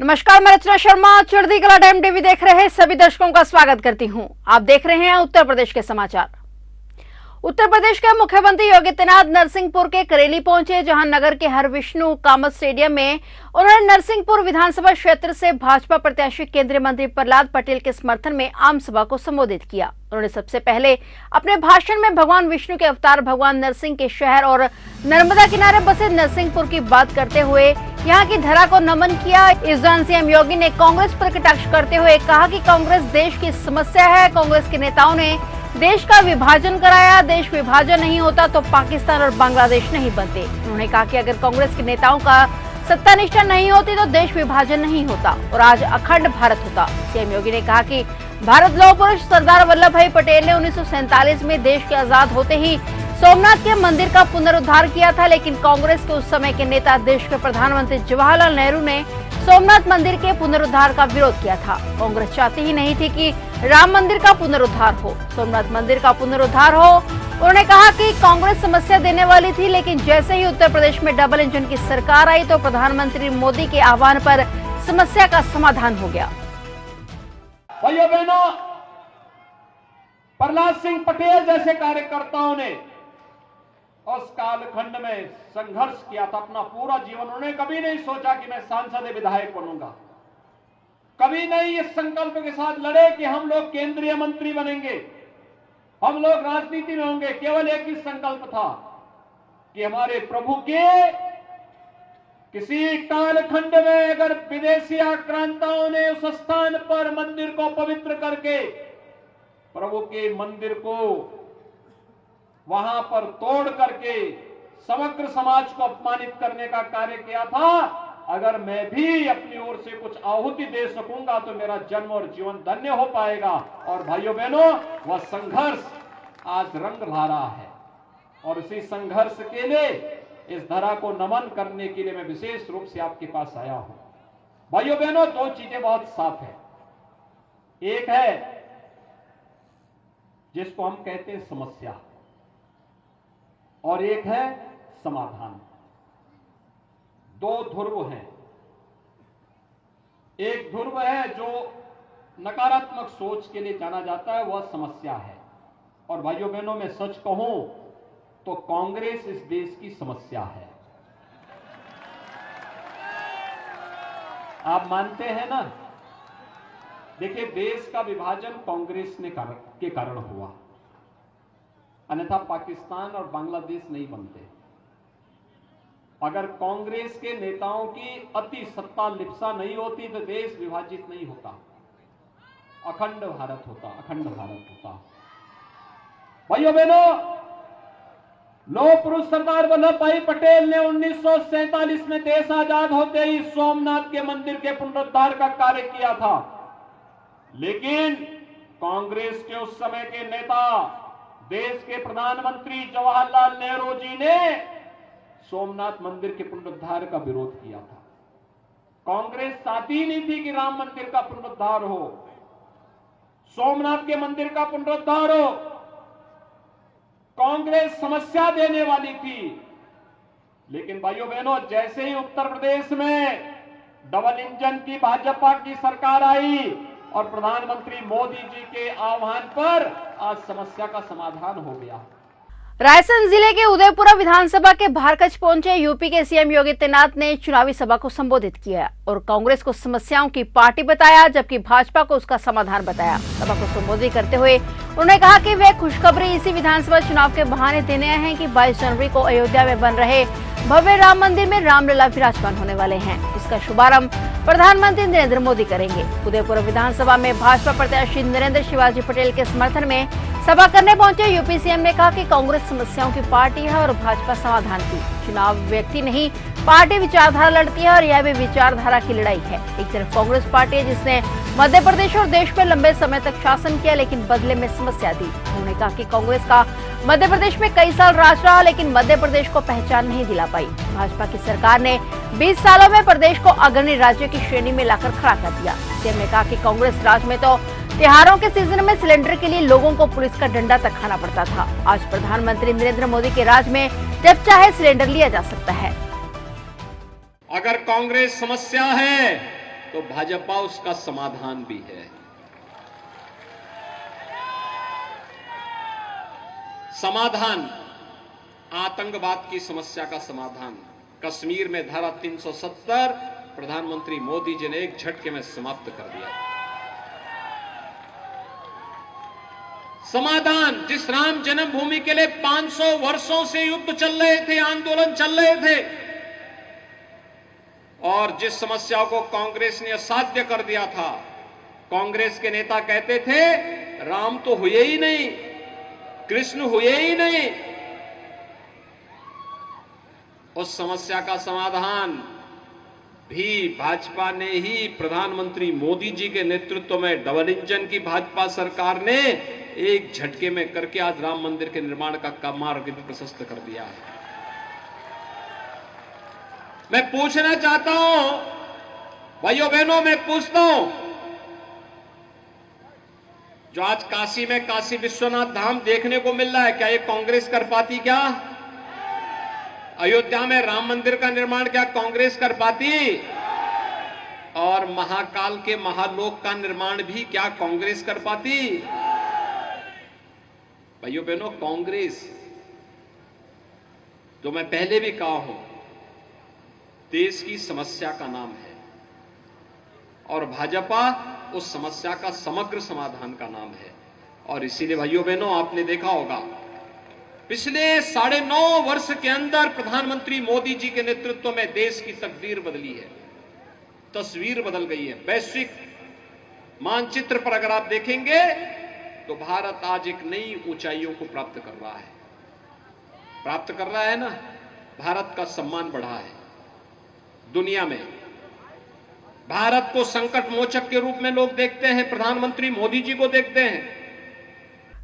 नमस्कार, मैं रचना शर्मा चढ़ती कला टाइम टीवी देख रहे हैं सभी दर्शकों का स्वागत करती हूं। आप देख रहे हैं उत्तर प्रदेश के समाचार। उत्तर प्रदेश के मुख्यमंत्री योगी आदित्यनाथ नरसिंहपुर के करेली पहुंचे, जहां नगर के हरविष्णु कामत स्टेडियम में उन्होंने नरसिंहपुर विधानसभा क्षेत्र से भाजपा प्रत्याशी केंद्रीय मंत्री प्रहलाद पटेल के समर्थन में आम सभा को संबोधित किया। उन्होंने सबसे पहले अपने भाषण में भगवान विष्णु के अवतार भगवान नरसिंह के शहर और नर्मदा किनारे बसे नरसिंहपुर की बात करते हुए यहाँ की धरा को नमन किया। इस दौरान सीएम योगी ने कांग्रेस पर कटाक्ष करते हुए कहा कि कांग्रेस देश की समस्या है। कांग्रेस के नेताओं ने देश का विभाजन कराया। देश विभाजन नहीं होता तो पाकिस्तान और बांग्लादेश नहीं बनते। उन्होंने कहा कि अगर कांग्रेस के नेताओं का सत्ता निष्ठा नहीं होती तो देश विभाजन नहीं होता और आज अखंड भारत होता। सीएम योगी ने कहा कि भारत लौह पुरुष सरदार वल्लभ भाई पटेल ने 1947 में देश के आजाद होते ही सोमनाथ के मंदिर का पुनरुद्धार किया था, लेकिन कांग्रेस के उस समय के नेता देश के प्रधानमंत्री जवाहरलाल नेहरू ने सोमनाथ मंदिर के पुनरुद्धार का विरोध किया था। कांग्रेस चाहती ही नहीं थी कि राम मंदिर का पुनरुद्धार हो, सोमनाथ मंदिर का पुनरुद्धार हो। उन्होंने कहा कि कांग्रेस समस्या देने वाली थी, लेकिन जैसे ही उत्तर प्रदेश में डबल इंजन की सरकार आई तो प्रधानमंत्री मोदी के आह्वान पर समस्या का समाधान हो गया। भाइयों बहनों, प्रहलाद सिंह पटेल जैसे कार्यकर्ताओं ने उस कालखंड में संघर्ष किया था अपना पूरा जीवन। उन्होंने कभी नहीं सोचा कि मैं सांसद विधायक बनूंगा, कभी नहीं इस संकल्प के साथ लड़े कि हम लोग केंद्रीय मंत्री बनेंगे, हम लोग राजनीति में होंगे। केवल एक ही संकल्प था कि हमारे प्रभु के किसी कालखंड में अगर विदेशी आक्रांताओं ने उस स्थान पर मंदिर को पवित्र करके प्रभु के मंदिर को वहां पर तोड़ करके समग्र समाज को अपमानित करने का कार्य किया था, अगर मैं भी अपनी ओर से कुछ आहुति दे सकूंगा तो मेरा जन्म और जीवन धन्य हो पाएगा। और भाइयों बहनों, वह संघर्ष आज रंग ला रहा है और इसी संघर्ष के लिए इस धरा को नमन करने के लिए मैं विशेष रूप से आपके पास आया हूं। भाइयों बहनों, दो चीजें बहुत साफ है। एक है जिसको हम कहते हैं समस्या और एक है समाधान। दो ध्रुव हैं। एक ध्रुव है जो नकारात्मक सोच के लिए जाना जाता है, वह समस्या है। और भाइयों बहनों, मैं सच कहूं तो कांग्रेस इस देश की समस्या है। आप मानते हैं ना? देखिए, देश का विभाजन कांग्रेस के कारण हुआ, अन्यथा पाकिस्तान और बांग्लादेश नहीं बनते। अगर कांग्रेस के नेताओं की अति सत्ता लिप्सा नहीं होती तो देश विभाजित नहीं होता, अखंड भारत होता, अखंड भारत होता। भाइयों बहनों, लौह पुरुष सरदार वल्लभ भाई पटेल ने 1947 में देश आजाद होते ही सोमनाथ के मंदिर के पुनरुद्धार का कार्य किया था, लेकिन कांग्रेस के उस समय के नेता देश के प्रधानमंत्री जवाहरलाल नेहरू जी ने सोमनाथ मंदिर के पुनरुद्धार का विरोध किया था। कांग्रेस चाहती नहीं थी कि राम मंदिर का पुनरुद्धार हो, सोमनाथ के मंदिर का पुनरुद्धार हो। कांग्रेस समस्या देने वाली थी, लेकिन भाइयों बहनों, जैसे ही उत्तर प्रदेश में डबल इंजन की भाजपा की सरकार आई और प्रधानमंत्री मोदी जी के आह्वान पर आज समस्या का समाधान हो गया। रायसेन जिले के उदयपुरा विधानसभा के भारकच पहुंचे यूपी के सीएम योगी आदित्यनाथ ने चुनावी सभा को संबोधित किया और कांग्रेस को समस्याओं की पार्टी बताया, जबकि भाजपा को उसका समाधान बताया। सभा को संबोधित करते हुए उन्होंने कहा कि वे खुशखबरी इसी विधानसभा चुनाव के बहाने देने आए हैं कि 22 जनवरी को अयोध्या में बन रहे भव्य राम मंदिर में रामलला विराजमान होने वाले हैं। इसका शुभारंभ प्रधानमंत्री नरेंद्र मोदी करेंगे। उदयपुर विधानसभा में भाजपा प्रत्याशी नरेंद्र शिवाजी पटेल के समर्थन में सभा करने पहुंचे यूपी सीएम ने कहा कि कांग्रेस समस्याओं की पार्टी है और भाजपा समाधान की। चुनाव व्यक्ति नहीं, पार्टी विचारधारा लड़ती है और यह भी विचारधारा की लड़ाई है। एक तरफ कांग्रेस पार्टी है जिसने मध्य प्रदेश और देश में लंबे समय तक शासन किया, लेकिन बदले में समस्या दी। उन्होंने कहा कि कांग्रेस का मध्य प्रदेश में कई साल राज रहा, लेकिन मध्य प्रदेश को पहचान नहीं दिला पाई। भाजपा की सरकार ने 20 सालों में प्रदेश को अग्रणी राज्य की श्रेणी में लाकर खड़ा कर दिया। सीएम ने कहा कि कांग्रेस राज में तो त्योहारों के सीजन में सिलेंडर के लिए लोगों को पुलिस का डंडा तक खाना पड़ता था। आज प्रधानमंत्री नरेंद्र मोदी के राज में जब चाहे सिलेंडर लिया जा सकता है। अगर कांग्रेस समस्या है तो भाजपा उसका समाधान भी है। समाधान, आतंकवाद की समस्या का समाधान कश्मीर में धारा 370 प्रधानमंत्री मोदी जी ने एक झटके में समाप्त कर दिया। समाधान, जिस राम जन्मभूमि के लिए 500 वर्षों से युद्ध चल रहे थे, आंदोलन चल रहे थे, और जिस समस्या को कांग्रेस ने असाध्य कर दिया था। कांग्रेस के नेता कहते थे राम तो हुए ही नहीं, कृष्ण हुए ही नहीं। उस समस्या का समाधान भी भाजपा ने ही, प्रधानमंत्री मोदी जी के नेतृत्व में डबल इंजन की भाजपा सरकार ने एक झटके में करके आज राम मंदिर के निर्माण का मार्ग भी प्रशस्त कर दिया है। मैं पूछना चाहता हूं, भाइयों बहनों, मैं पूछता हूं, जो आज काशी में काशी विश्वनाथ धाम देखने को मिल रहा है, क्या ये कांग्रेस कर पाती? क्या अयोध्या में राम मंदिर का निर्माण क्या कांग्रेस कर पाती? और महाकाल के महालोक का निर्माण भी क्या कांग्रेस कर पाती? भाइयों बहनों, कांग्रेस, जो मैं पहले भी कहा हूं, देश की समस्या का नाम है, और भाजपा उस समस्या का समग्र समाधान का नाम है। और इसीलिए भाइयों बहनों, आपने देखा होगा पिछले 9.5 वर्ष के अंदर प्रधानमंत्री मोदी जी के नेतृत्व में देश की तकदीर बदली है, तस्वीर बदल गई है। वैश्विक मानचित्र पर अगर आप देखेंगे तो भारत आज एक नई ऊंचाइयों को प्राप्त कर रहा है ना। भारत का सम्मान बढ़ा है दुनिया में। भारत को संकट मोचक के रूप में लोग देखते हैं, प्रधानमंत्री मोदी जी को देखते हैं।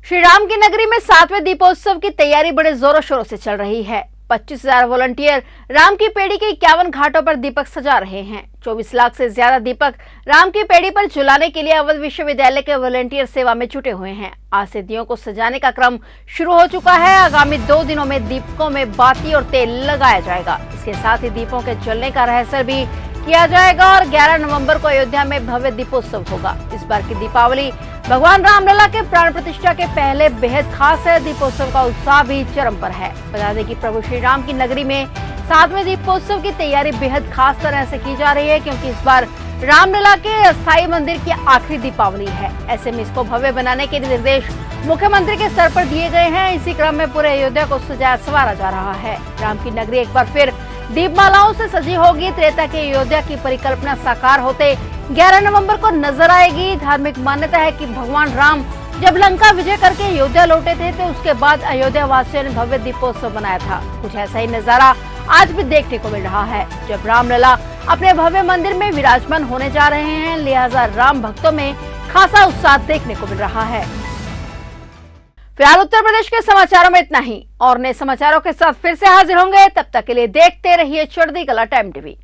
श्री राम की नगरी में 7वें दीपोत्सव की तैयारी बड़े जोरों शोरों से चल रही है। 25,000 वॉलंटियर राम की पेड़ी के 51 घाटों पर दीपक सजा रहे हैं। 24 लाख से ज्यादा दीपक राम की पेड़ी पर जलाने के लिए अवध विश्वविद्यालय के वॉलंटियर सेवा में जुटे हुए हैं। आज से दियों को सजाने का क्रम शुरू हो चुका है। आगामी 2 दिनों में दीपकों में बाती और तेल लगाया जाएगा। इसके साथ ही दीपों के जलने का रिहर्सल भी किया जाएगा और 11 नवंबर को अयोध्या में भव्य दीपोत्सव होगा। इस बार की दीपावली भगवान रामलला के प्राण प्रतिष्ठा के पहले बेहद खास है। दीपोत्सव का उत्साह भी चरम पर है। बता दें कि प्रभु श्री राम की नगरी में 7वें दीपोत्सव की तैयारी बेहद खास तरह से की जा रही है, क्योंकि इस बार रामलला के अस्थायी मंदिर की आखिरी दीपावली है। ऐसे में इसको भव्य बनाने के निर्देश मुख्यमंत्री के स्तर पर दिए गए हैं। इसी क्रम में पूरे अयोध्या को सजाया संवारा जा रहा है। राम की नगरी एक बार फिर दीपमालाओं से सजी होगी। त्रेता के अयोध्या की परिकल्पना साकार होते 11 नवंबर को नजर आएगी। धार्मिक मान्यता है कि भगवान राम जब लंका विजय करके अयोध्या लौटे थे तो उसके बाद अयोध्या वासियों ने भव्य दीपोत्सव मनाया था। कुछ ऐसा ही नजारा आज भी देखने को मिल रहा है, जब रामलला अपने भव्य मंदिर में विराजमान होने जा रहे हैं। लिहाजा राम भक्तों में खासा उत्साह देखने को मिल रहा है। फिलहाल उत्तर प्रदेश के समाचारों में इतना ही, और नए समाचारों के साथ फिर से हाजिर होंगे। तब तक के लिए देखते रहिए चढ़ती कला टाइम टीवी।